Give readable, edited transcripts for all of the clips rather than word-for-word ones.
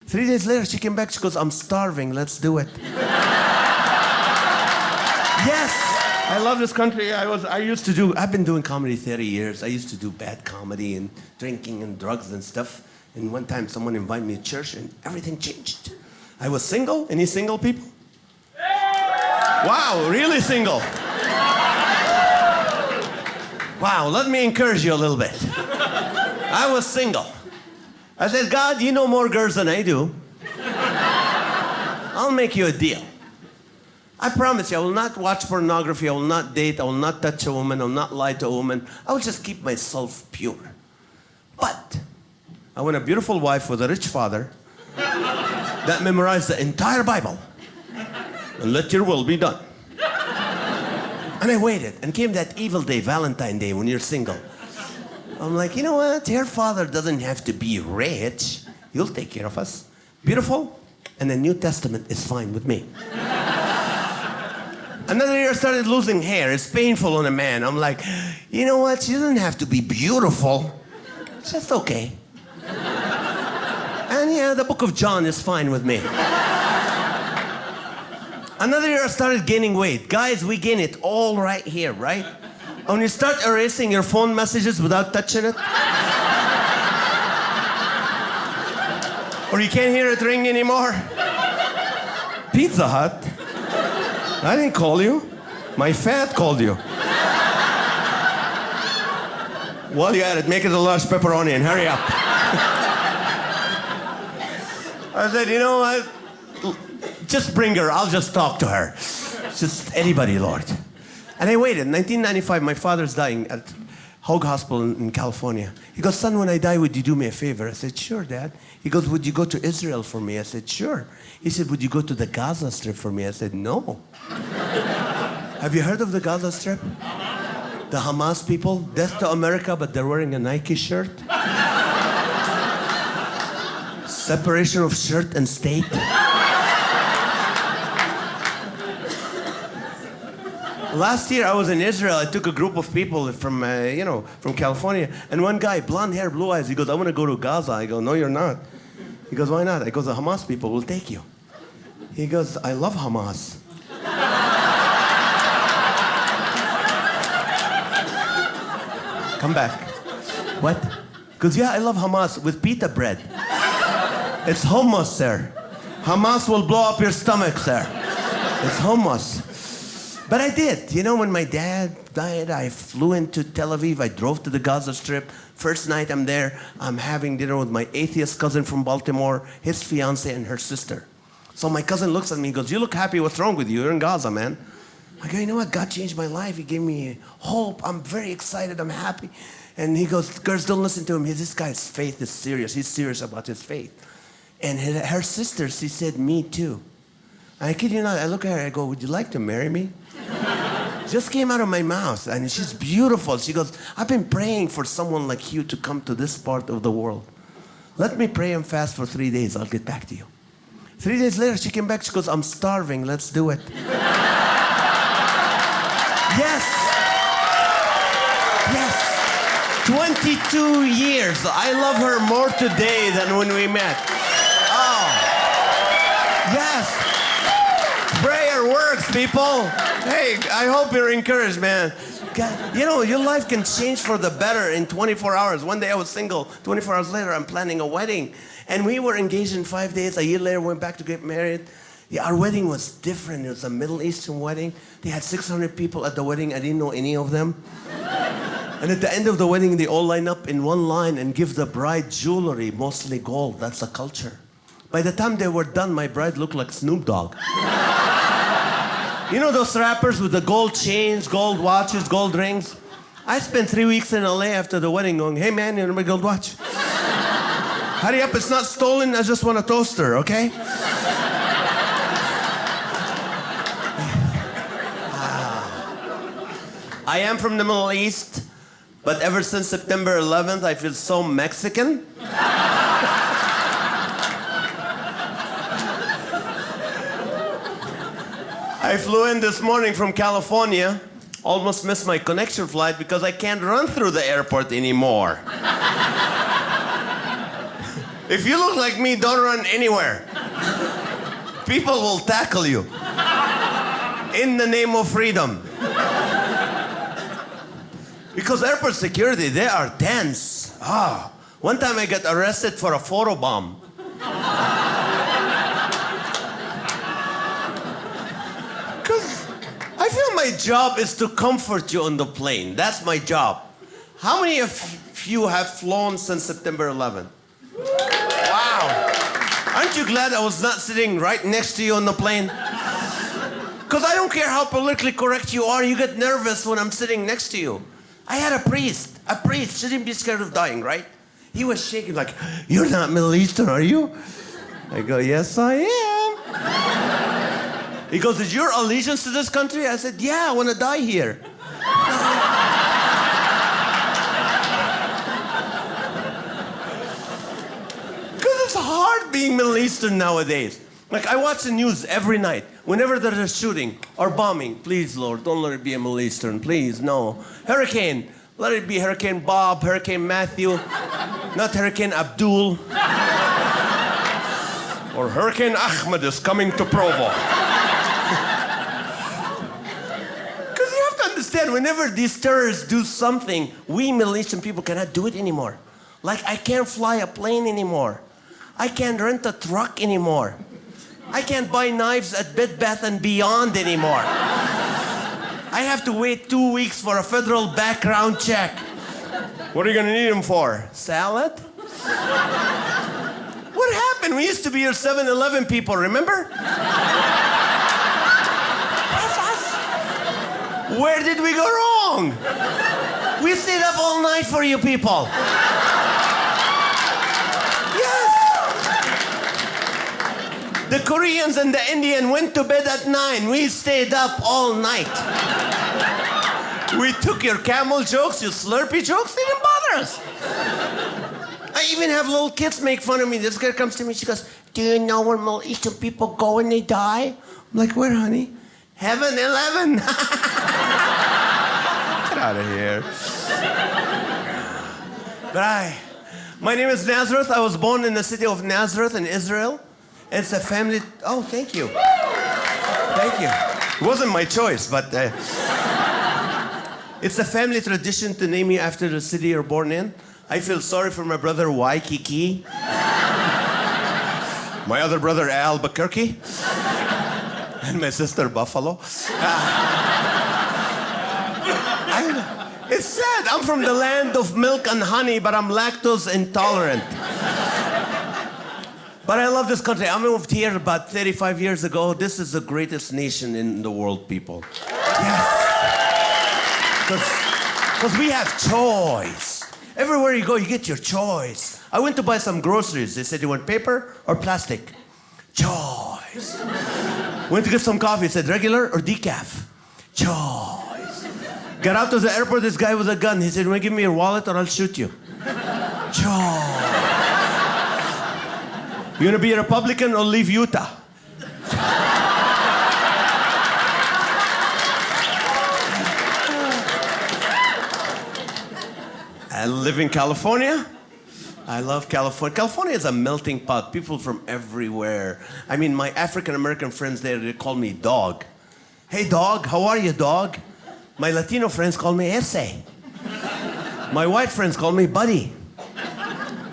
3 days later, she came back. She goes, I'm starving. Let's do it. Yes, I love this country. I've been doing comedy 30 years. I used to do bad comedy and drinking and drugs and stuff. And one time someone invited me to church and everything changed. I was single. Any single people? Wow, really single. Wow, let me encourage you a little bit. I was single. I said, God, you know more girls than I do. I'll make you a deal. I promise you, I will not watch pornography, I will not date, I will not touch a woman, I will not lie to a woman. I will just keep myself pure. But I want a beautiful wife with a rich father that memorized the entire Bible. And let your will be done. And I waited, and came that evil day, Valentine's Day, when you're single. I'm like, you know what? Your father doesn't have to be rich. He'll take care of us. Beautiful, and the New Testament is fine with me. Another year I started losing hair. It's painful on a man. I'm like, you know what? She doesn't have to be beautiful. It's just okay. And yeah, the book of John is fine with me. Another year I started gaining weight. Guys, we gain it all right here, right? When you start erasing your phone messages without touching it. Or you can't hear it ring anymore. Pizza Hut. I didn't call you. My fat called you. While you're at it, make it a large pepperoni and hurry up. I said, you know what? Just bring her. I'll just talk to her. Just anybody, Lord. And I waited. In 1995, my father's dying at Hoag Hospital in California. He goes, son, when I die, would you do me a favor? I said, sure, Dad. He goes, would you go to Israel for me? I said, sure. He said, would you go to the Gaza Strip for me? I said, no. Have you heard of the Gaza Strip? The Hamas people, death to America, but they're wearing a Nike shirt. Separation of church and state. Last year I was in Israel. I took a group of people from California, and one guy, blonde hair, blue eyes. He goes, "I want to go to Gaza." I go, "No, you're not." He goes, "Why not?" I go, "The Hamas people will take you." He goes, "I love Hamas." Come back. What? Because yeah, I love Hamas with pita bread. It's hummus, sir. Hamas will blow up your stomach, sir. It's hummus. But I did. You know, when my dad died, I flew into Tel Aviv. I drove to the Gaza Strip. First night I'm there, I'm having dinner with my atheist cousin from Baltimore, his fiance, and her sister. So my cousin looks at me and goes, "You look happy. What's wrong with you? You're in Gaza, man." I go, "You know what? God changed my life. He gave me hope. I'm very excited. I'm happy." And he goes, "Girls, don't listen to him. This guy's faith is serious. He's serious about his faith." And her sister, she said, "Me too." I kid you not, I look at her, I go, "Would you like to marry me?" Just came out of my mouth, and she's beautiful. She goes, "I've been praying for someone like you to come to this part of the world. Let me pray and fast for 3 days. I'll get back to you." 3 days later, she came back. She goes, "I'm starving. Let's do it." Yes. Yes. 22 years. I love her more today than when we met. Oh. Yes. Prayer works, people. Hey, I hope you're encouraged, man. God, you know, your life can change for the better in 24 hours. One day I was single. 24 hours later, I'm planning a wedding. And we were engaged in 5 days. A year later, went back to get married. Yeah, our wedding was different. It was a Middle Eastern wedding. They had 600 people at the wedding. I didn't know any of them. And at the end of the wedding, they all line up in one line and give the bride jewelry, mostly gold. That's the culture. By the time they were done, my bride looked like Snoop Dogg. You know those rappers with the gold chains, gold watches, gold rings? I spent 3 weeks in LA after the wedding going, "Hey man, you know my gold watch? Hurry up, it's not stolen, I just want a toaster, okay?" I am from the Middle East, but ever since September 11th, I feel so Mexican. I flew in this morning from California, almost missed my connection flight because I can't run through the airport anymore. If you look like me, don't run anywhere. People will tackle you. In the name of freedom. Because airport security, they are tense. One time I got arrested for a photo bomb. Because I feel my job is to comfort you on the plane. That's my job. How many of you have flown since September 11th? Wow. Aren't you glad I was not sitting right next to you on the plane? Because I don't care how politically correct you are, you get nervous when I'm sitting next to you. I had a priest shouldn't be scared of dying, right? He was shaking like, you're not Middle Eastern, are you? I go, yes, I am. He goes, is your allegiance to this country? I said, yeah, I want to die here. Because it's hard being Middle Eastern nowadays. Like, I watch the news every night. Whenever there's a shooting or bombing, please, Lord, don't let it be a Middle Eastern, please, no. Hurricane, let it be Hurricane Bob, Hurricane Matthew, not Hurricane Abdul. Or Hurricane Ahmed is coming to Provo. Because you have to understand, whenever these terrorists do something, we Middle Eastern people cannot do it anymore. Like, I can't fly a plane anymore. I can't rent a truck anymore. I can't buy knives at Bed Bath & Beyond anymore. I have to wait 2 weeks for a federal background check. What are you gonna need them for? Salad? What happened? We used to be your 7-Eleven people, remember? That's us. Where did we go wrong? We stayed up all night for you people. The Koreans and the Indian went to bed at 9. We stayed up all night. We took your camel jokes, your Slurpee jokes, they didn't bother us. I even have little kids make fun of me. This girl comes to me, she goes, do you know where Middle Eastern people go when they die? I'm like, where, honey? Heaven 11. Get out of here. But my name is Nazareth. I was born in the city of Nazareth in Israel. It's a family... Oh, thank you. Thank you. It wasn't my choice, but... It's a family tradition to name you after the city you're born in. I feel sorry for my brother Waikiki. My other brother Albuquerque. And my sister Buffalo. It's sad. I'm from the land of milk and honey, but I'm lactose intolerant. But I love this country. I moved here about 35 years ago. This is the greatest nation in the world, people. Yes. Because we have choice. Everywhere you go, you get your choice. I went to buy some groceries. They said, you want paper or plastic? Choice. Went to get some coffee. They said, regular or decaf? Choice. Got out to the airport, this guy with a gun. He said, you want to give me your wallet or I'll shoot you? Choice. You gonna be a Republican or leave Utah? I live in California. I love California. California is a melting pot. People from everywhere. I mean, my African-American friends there, they call me dog. Hey, dog, how are you, dog? My Latino friends call me Ese. My white friends call me buddy.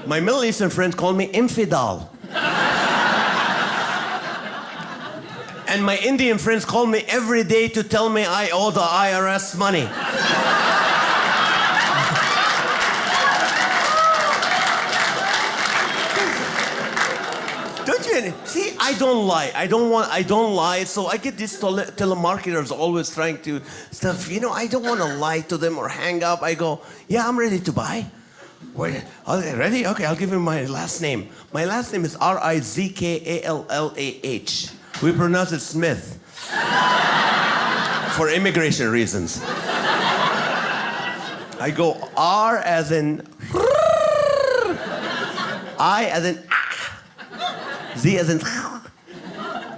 My Middle Eastern friends call me infidel. And my Indian friends call me every day to tell me I owe the IRS money. Don't you? See, I don't lie. I don't lie. So I get these telemarketers always trying to stuff. You know, I don't want to lie to them or hang up. I go, yeah, I'm ready to buy. Wait, ready? Okay, I'll give you my last name. My last name is Rizkallah. We pronounce it Smith. For immigration reasons. I go R as in I as in Z as in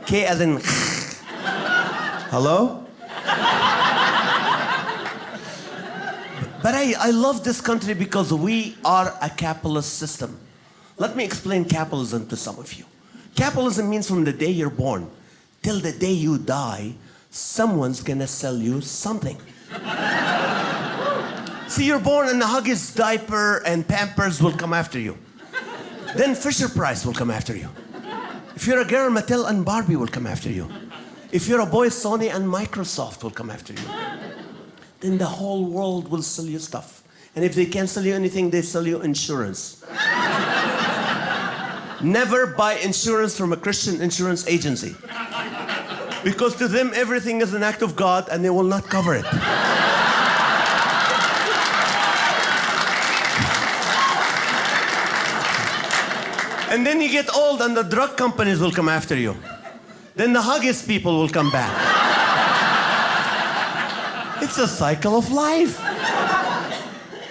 K as in hello? But I love this country because we are a capitalist system. Let me explain capitalism to some of you. Capitalism means from the day you're born till the day you die, someone's gonna sell you something. See, you're born and the Huggies diaper and Pampers will come after you. Then Fisher Price will come after you. If you're a girl, Mattel and Barbie will come after you. If you're a boy, Sony and Microsoft will come after you. Then the whole world will sell you stuff. And if they can't sell you anything, they sell you insurance. Never buy insurance from a Christian insurance agency. Because to them, everything is an act of God and they will not cover it. And then you get old and the drug companies will come after you. Then the Huggies people will come back. It's a cycle of life.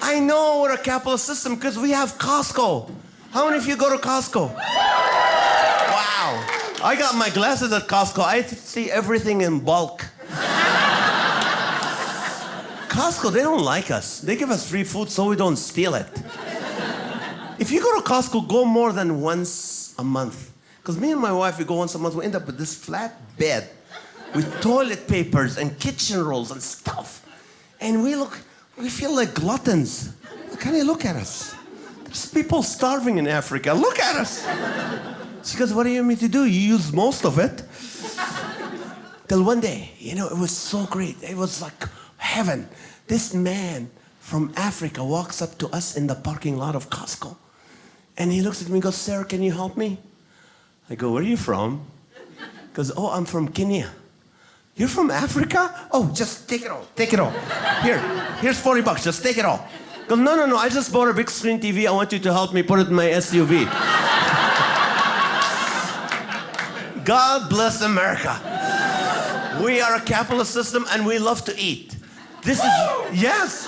I know we're a capitalist system because we have Costco. How many of you go to Costco? Wow. I got my glasses at Costco. I see everything in bulk. Costco, they don't like us. They give us free food so we don't steal it. If you go to Costco, go more than once a month. Because me and my wife, we go once a month, we end up with this flat bed with toilet papers and kitchen rolls and stuff. And we feel like gluttons. Can you look at us? There's people starving in Africa. Look at us. She goes, what do you want me to do? You use most of it. Till one day, it was so great. It was like heaven. This man from Africa walks up to us in the parking lot of Costco. And he looks at me and goes, sir, can you help me? I go, where are you from? He goes, oh, I'm from Kenya. You're from Africa? Oh, just take it all. Take it all. Here's $40. Just take it all. He goes, no. I just bought a big screen TV. I want you to help me put it in my SUV. God bless America. We are a capitalist system and we love to eat. Yes.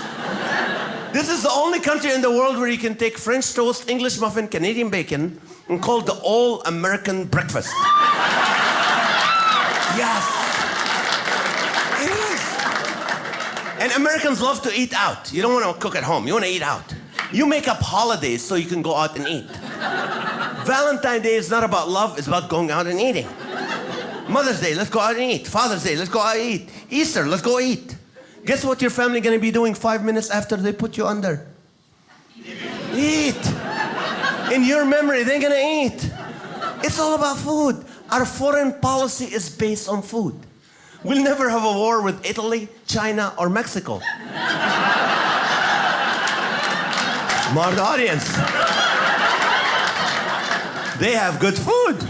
This is the only country in the world where you can take French toast, English muffin, Canadian bacon, and call it the all-American breakfast. Yes. It is. And Americans love to eat out. You don't want to cook at home. You want to eat out. You make up holidays so you can go out and eat. Valentine's Day is not about love. It's about going out and eating. Mother's Day, let's go out and eat. Father's Day, let's go out and eat. Easter, let's go eat. Guess what your family going to be doing 5 minutes after they put you under? Eat. In your memory, they're going to eat. It's all about food. Our foreign policy is based on food. We'll never have a war with Italy, China, or Mexico. Smart audience. They have good food.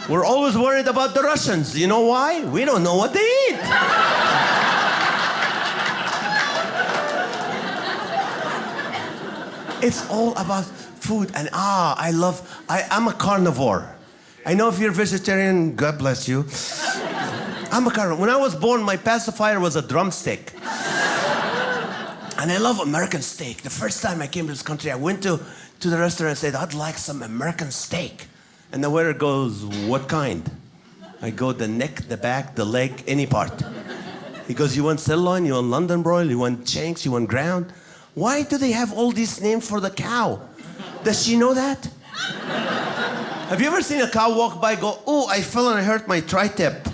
We're always worried about the Russians. You know why? We don't know what they eat. It's all about food. And I'm a carnivore. I know if you're vegetarian, God bless you. I'm a carnivore. When I was born, my pacifier was a drumstick. And I love American steak. The first time I came to this country, I went to the restaurant and said, I'd like some American steak. And the waiter goes, what kind? I go, the neck, the back, the leg, any part. He goes, you want sirloin, you want London broil, you want shanks, you want ground? Why do they have all these names for the cow? Does she know that? Have you ever seen a cow walk by, go, oh, I fell and I hurt my tri-tip.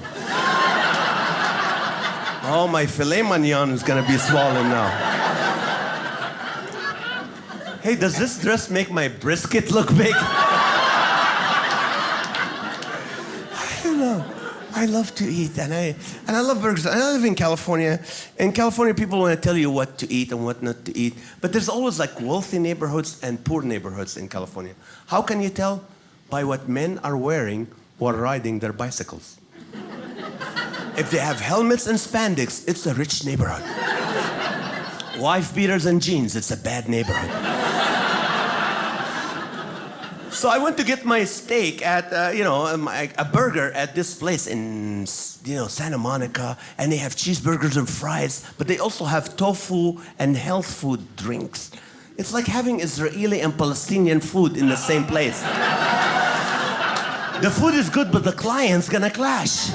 Oh, my filet mignon is gonna be swollen now. Hey, does this dress make my brisket look big? I love to eat, and I love burgers. And I live in California. In California, people want to tell you what to eat and what not to eat. But there's always like wealthy neighborhoods and poor neighborhoods in California. How can you tell? By what men are wearing while riding their bicycles. If they have helmets and spandex, it's a rich neighborhood. Wife beaters and jeans, it's a bad neighborhood. So I went to get my steak at, a burger at this place in, Santa Monica, and they have cheeseburgers and fries, but they also have tofu and health food drinks. It's like having Israeli and Palestinian food in the same place. The food is good, but the client's gonna clash.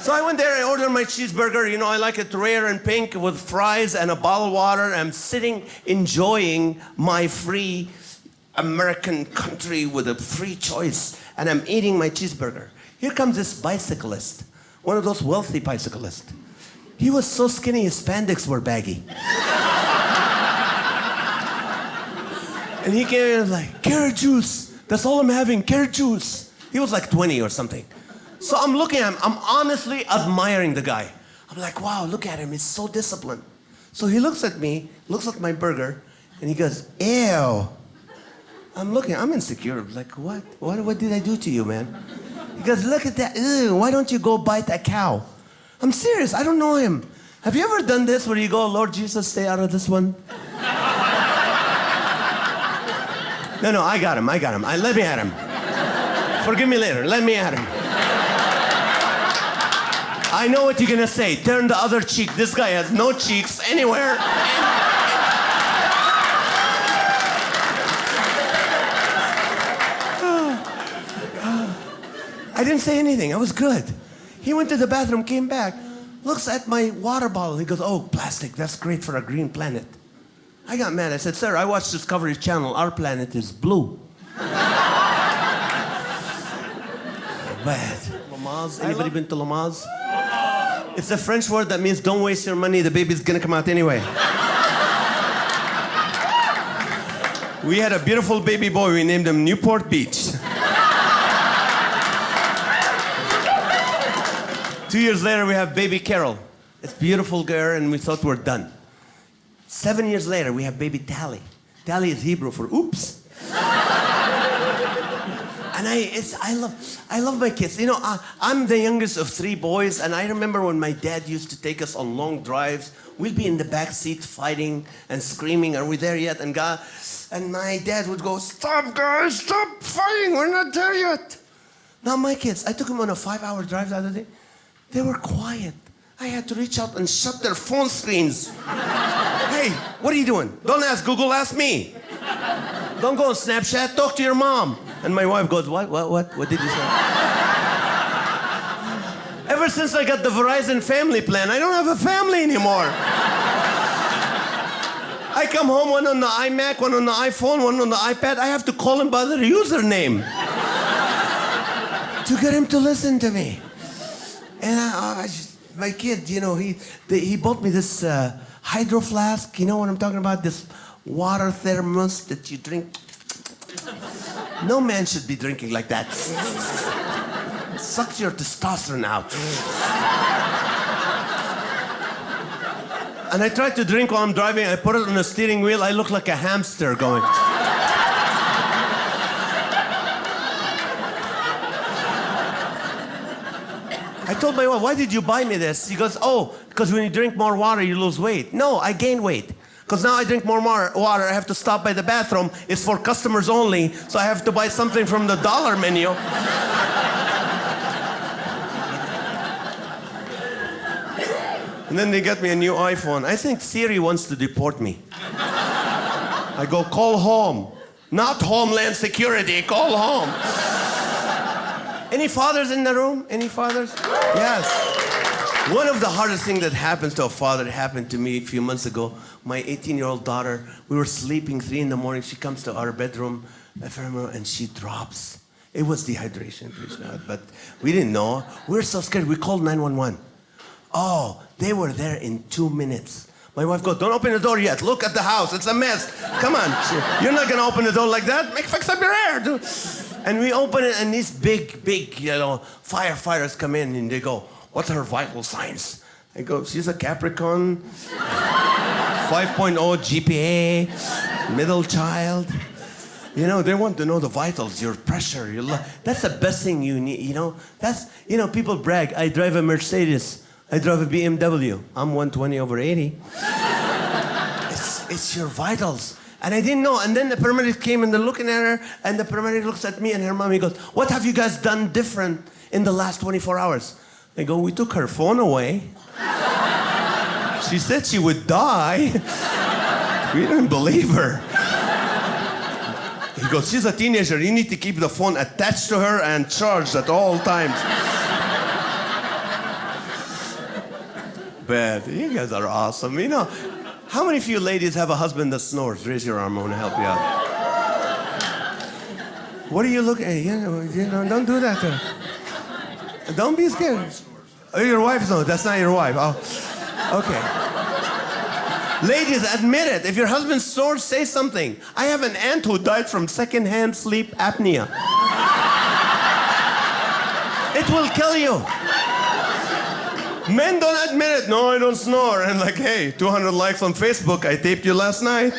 So I went there, I ordered my cheeseburger. You know, I like it rare and pink with fries and a bottle of water. I'm sitting enjoying my free American country with a free choice. And I'm eating my cheeseburger. Here comes this bicyclist, one of those wealthy bicyclists. He was so skinny, his spandex were baggy. And he came in and was like, carrot juice. That's all I'm having, carrot juice. He was like 20 or something. So I'm looking at him, I'm honestly admiring the guy. I'm like, wow, look at him, he's so disciplined. So he looks at me, looks at my burger, and he goes, ew. I'm looking, I'm insecure. I'm like, what? What did I do to you, man? He goes, look at that, ew, why don't you go bite a cow? I'm serious, I don't know him. Have you ever done this where you go, Lord Jesus, stay out of this one? No, I got him. Let me at him. Forgive me later, let me at him. I know what you're gonna say. Turn the other cheek. This guy has no cheeks anywhere. I didn't say anything. I was good. He went to the bathroom, came back, looks at my water bottle. He goes, oh, plastic. That's great for a green planet. I got mad. I said, sir, I watch Discovery Channel. Our planet is blue. Bad. Lamaze. Anybody been to Lamaze? It's a French word that means don't waste your money. The baby's gonna come out anyway. We had a beautiful baby boy. We named him Newport Beach. 2 years later, we have baby Carol. It's a beautiful girl, and we thought we're done. 7 years later, we have baby Tally. Tally is Hebrew for oops. And I love my kids. You know, I'm the youngest of 3 boys, and I remember when my dad used to take us on long drives. We'd be in the back seat fighting and screaming, are we there yet? And my dad would go, stop guys, stop fighting, we're not there yet. Now my kids, I took them on a 5-hour drive the other day. They were quiet. I had to reach out and shut their phone screens. Hey, what are you doing? Don't ask Google, ask me. Don't go on Snapchat, talk to your mom. And my wife goes, what did you say? Ever since I got the Verizon family plan, I don't have a family anymore. I come home, one on the iMac, one on the iPhone, one on the iPad. I have to call him by their username to get him to listen to me. And my kid, you know, he bought me this hydro flask. You know what I'm talking about? This water thermos that you drink. No man should be drinking like that. It sucks your testosterone out. And I tried to drink while I'm driving. I put it on the steering wheel. I look like a hamster going. I told my wife, why did you buy me this? He goes, oh, because when you drink more water, you lose weight. No, I gain weight. Because now I drink more water, I have to stop by the bathroom. It's for customers only, so I have to buy something from the dollar menu. And then they got me a new iPhone. I think Siri wants to deport me. I go, call home. Not Homeland Security, call home. Any fathers in the room? Any fathers? Yes. One of the hardest things that happens to a father happened to me a few months ago. My 18-year-old daughter, we were sleeping 3 in the morning. She comes to our bedroom, and she drops. It was dehydration, but we didn't know. We were so scared. We called 911. Oh, they were there in 2 minutes. My wife goes, don't open the door yet. Look at the house. It's a mess. Come on. You're not going to open the door like that. Fix up your hair, dude. And we open it, and these big, firefighters come in, and they go, what's her vital signs? I go, she's a Capricorn, 5.0 GPA, middle child. You know, they want to know the vitals, your pressure, your that's the best thing you need, you know. People brag, I drive a Mercedes. I drive a BMW. I'm 120/80. It's your vitals. And I didn't know. And then the paramedic came and they're looking at her, and the paramedic looks at me and her mommy goes, what have you guys done different in the last 24 hours? I go, we took her phone away. She said she would die. We didn't believe her. He goes, she's a teenager. You need to keep the phone attached to her and charged at all times. bed. You guys are awesome. You know, how many of you ladies have a husband that snores? Raise your arm. I want to help you out. What are you looking at? You know, don't do that to her. Don't be scared. Oh, your wife snores. That's not your wife. Oh, okay. Ladies, admit it. If your husband snores, say something. I have an aunt who died from secondhand sleep apnea. It will kill you. Men don't admit it. No, I don't snore. And like, hey, 200 likes on Facebook. I taped you last night.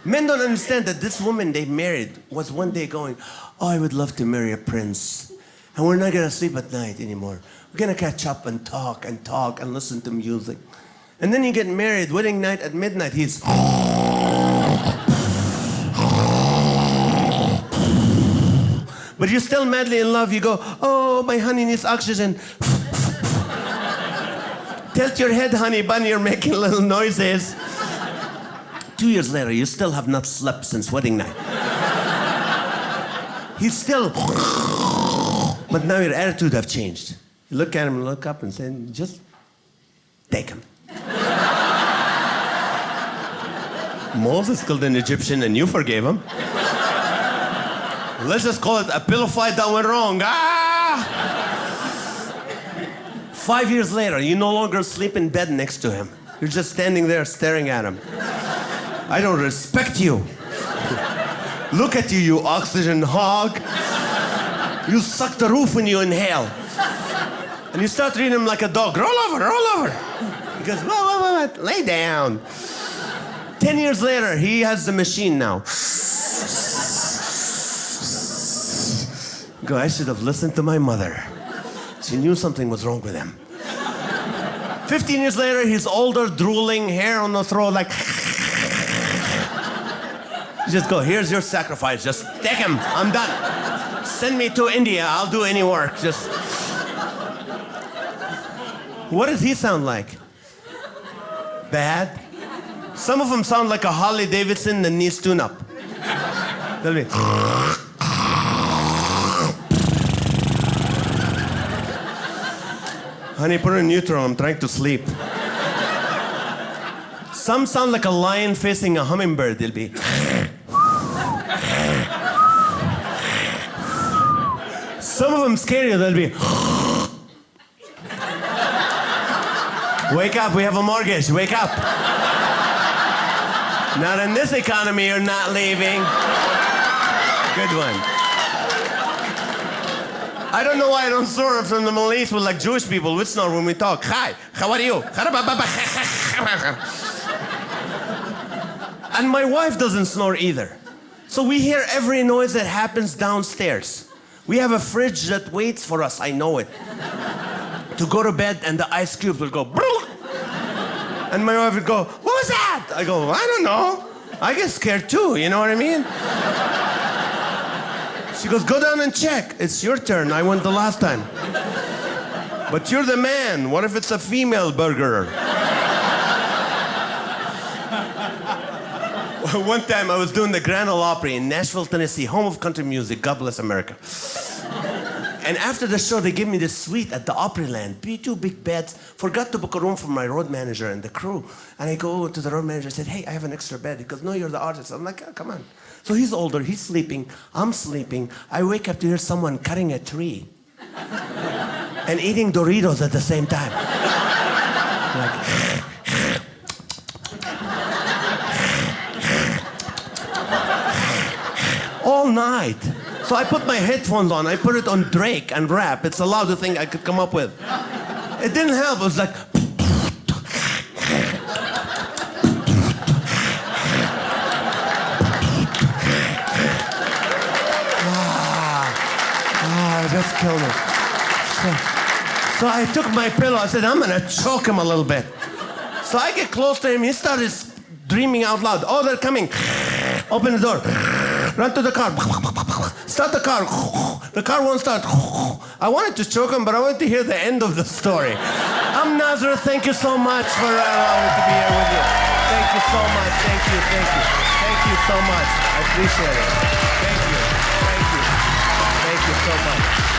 Men don't understand that this woman they married was one day going, oh, I would love to marry a prince. And we're not going to sleep at night anymore. We're going to catch up and talk and listen to music. And then you get married, wedding night at midnight, he's... But you're still madly in love. You go, oh, my honey needs oxygen. Tilt your head, honey bun, you're making little noises. 2 years later, you still have not slept since wedding night. He's still... But now your attitude have changed. You look at him and look up and say, just take him. Moses killed an Egyptian and you forgave him. Let's just call it a pillow fight that went wrong. Ah! 5 years later, you no longer sleep in bed next to him. You're just standing there staring at him. I don't respect you. Look at you, you oxygen hog. You suck the roof when you inhale. And you start treating him like a dog. Roll over, roll over. He goes, what? Lay down. 10 years later, he has the machine now. Go, I should have listened to my mother. She knew something was wrong with him. 15 years later, he's older, drooling, hair on the throat, like... You just go, here's your sacrifice. Just take him. I'm done. Send me to India. I'll do any work. Just... What does he sound like? Bad? Some of them sound like a Harley Davidson that needs tune-up. They'll be... Honey, put it in neutral. I'm trying to sleep. Some sound like a lion facing a hummingbird. They'll be... Some of them scare you. They'll be... Wake up, we have a mortgage. Wake up. Not in this economy, you're not leaving. Good one. I don't know why I don't snore from the Middle East with like Jewish people. We snore when we talk. Hi, how are you? And my wife doesn't snore either. So we hear every noise that happens downstairs. We have a fridge that waits for us, I know it. To go to bed and the ice cubes will go... And my wife would go, what was that? I go, I don't know. I get scared too, you know what I mean? She goes, go down and check. It's your turn. I went the last time. But you're the man. What if it's a female burger? One time I was doing the Grand Ole Opry in Nashville, Tennessee, home of country music. God bless America. And after the show, they gave me this suite at the Opryland. Two big beds. Forgot to book a room for my road manager and the crew. And I go to the road manager and said, hey, I have an extra bed. He goes, no, you're the artist. I'm like, oh, come on. So he's older, he's sleeping, I'm sleeping. I wake up to hear someone cutting a tree. And eating Doritos at the same time. Like... All night. So I put my headphones on, I put it on Drake and rap. It's the loudest thing I could come up with. It didn't help, it was like... Just killed him. So I took my pillow, I said, I'm gonna choke him a little bit. So I get close to him, he started dreaming out loud. Oh, they're coming. Open the door. Run to the car. Start the car. The car won't start. I wanted to choke him, but I wanted to hear the end of the story. I'm Nazareth. Thank you so much for allowing me to be here with you. Thank you so much. Thank you. Thank you so much. I appreciate it. Thank you so much.